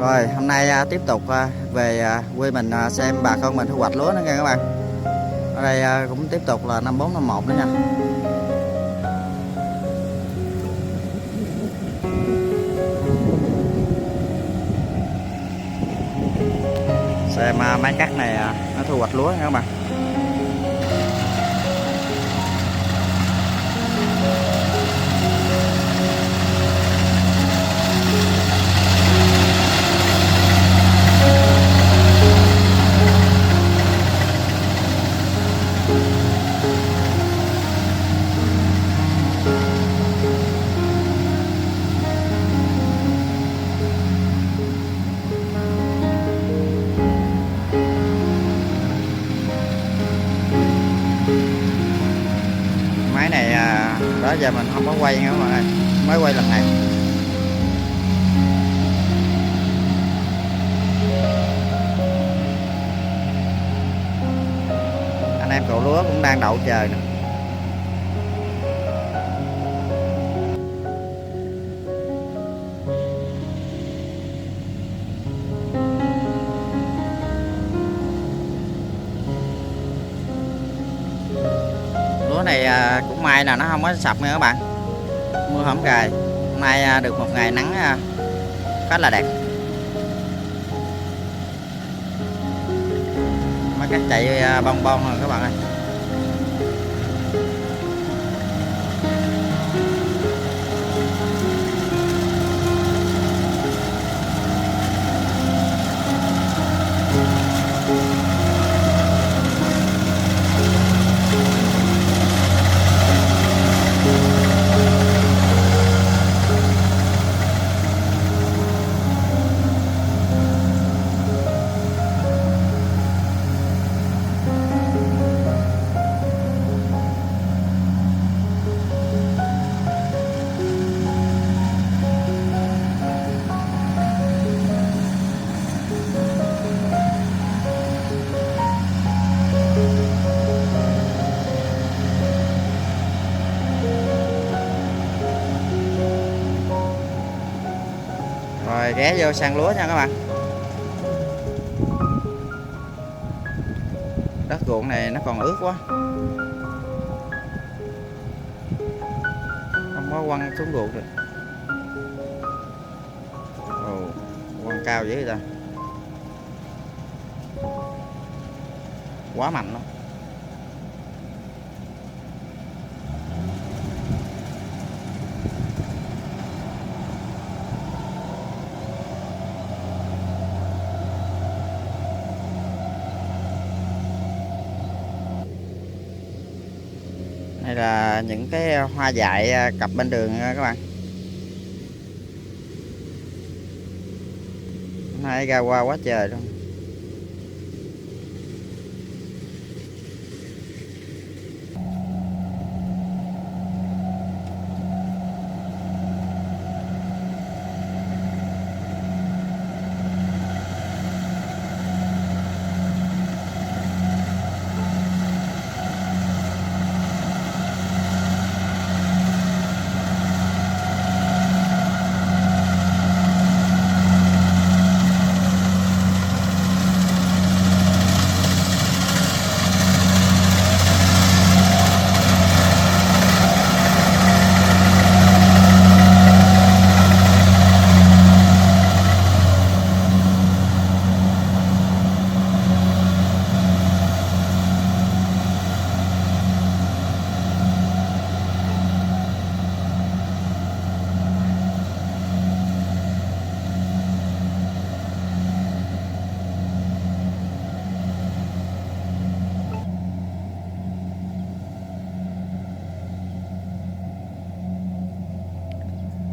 Rồi hôm nay tiếp tục về quê mình xem bà con mình thu hoạch lúa nữa nha các bạn. Ở đây cũng tiếp tục là 5451 nữa nha. Xem máy cắt này nó thu hoạch lúa nha các bạn. Máy này đó giờ mình không có quay nha các bạn ơi, mới quay lần này. Anh em cậu lúa cũng đang đậu chờ nè. Lúa này cũng may là nó không có sập nha các bạn, mưa không gài. Hôm nay được một ngày nắng khá là đẹp. Máy cắt chạy bong bon rồi các bạn ơi. Rồi ghé vô săn lúa nha các bạn. Đất ruộng này nó còn ướt quá, không có quăng xuống ruộng được. Ồ, quăng cao dữ vậy ta, quá mạnh luôn. Đây là những cái hoa dại cặp bên đường các bạn. Hôm nay ra hoa quá trời luôn.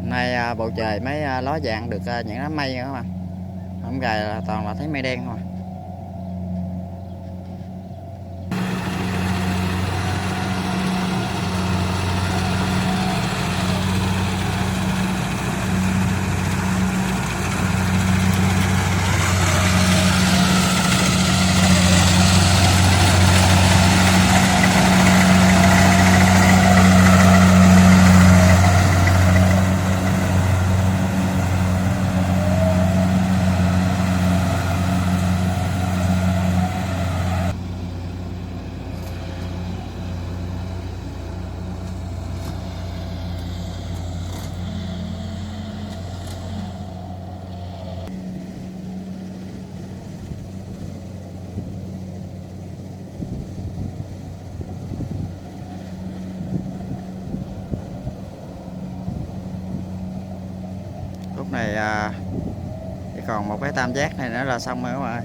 Hôm nay bầu trời mới ló dạng được những đám mây các bạn. Không gài là toàn là thấy mây đen thôi. rồi chỉ còn một cái tam giác này nữa là xong rồi các bạn ơi.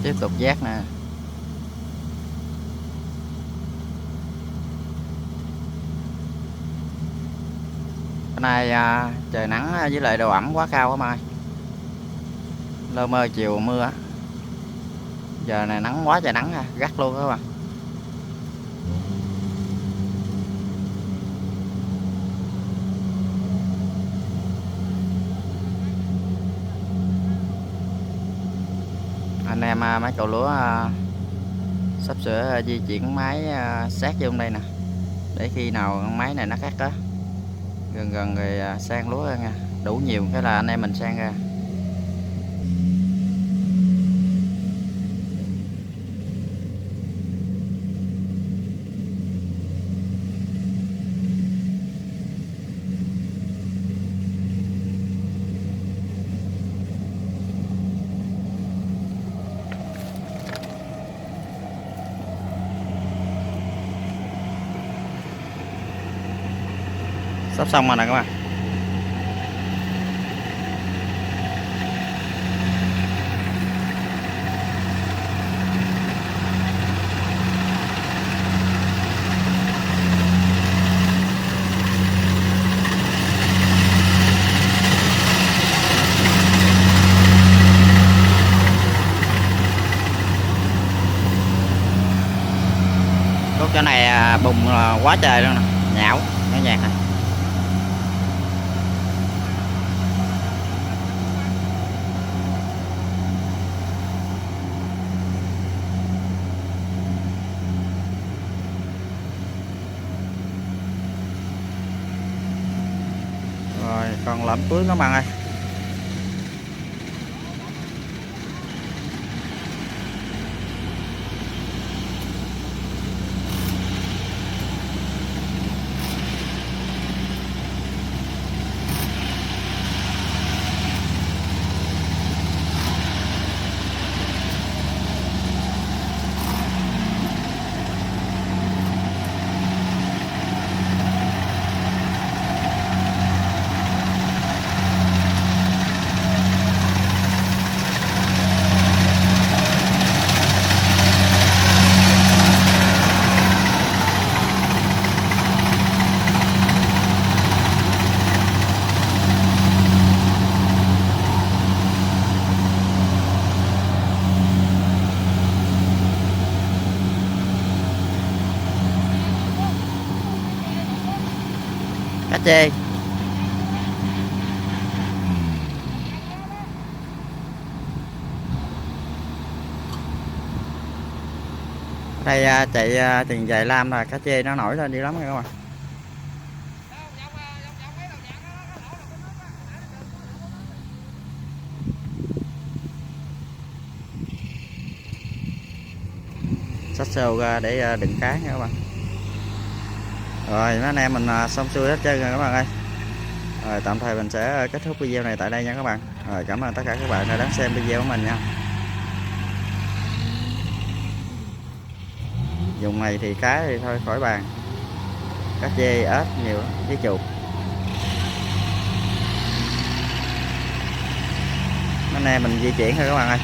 Tiếp tục giác nè. Bữa nay trời nắng với lại độ ẩm quá cao á mai. Lơ mơ chiều mưa. Giờ này nắng quá trời nắng gắt luôn các bạn. Anh em mấy cậu lúa sắp sửa di chuyển máy sát vô đây nè, để khi nào máy này nó cắt á gần gần rồi sang lúa nha, đủ nhiều cái là anh em mình sang ra. Sắp xong rồi nè các bạn. Cốt chỗ này bùng quá trời luôn nè, nhão nó nhạt nè. Rồi còn lẫm túi các bạn ơi. Cá chê. Đây chạy tiền dài lam là cá chê nó nổi lên dữ lắm các bạn. Xách xô ra để đựng cá nha các bạn. Rồi mấy anh em mình xong xuôi hết trơn rồi các bạn ơi. Rồi tạm thời mình sẽ kết thúc video này tại đây nha các bạn. Rồi cảm ơn tất cả các bạn đã đón xem video của mình nha. Dùng này thì cá thì thôi khỏi bàn. Cá chê, ếch nhiều lắm, với chuột. Mấy anh em mình di chuyển thôi các bạn ơi.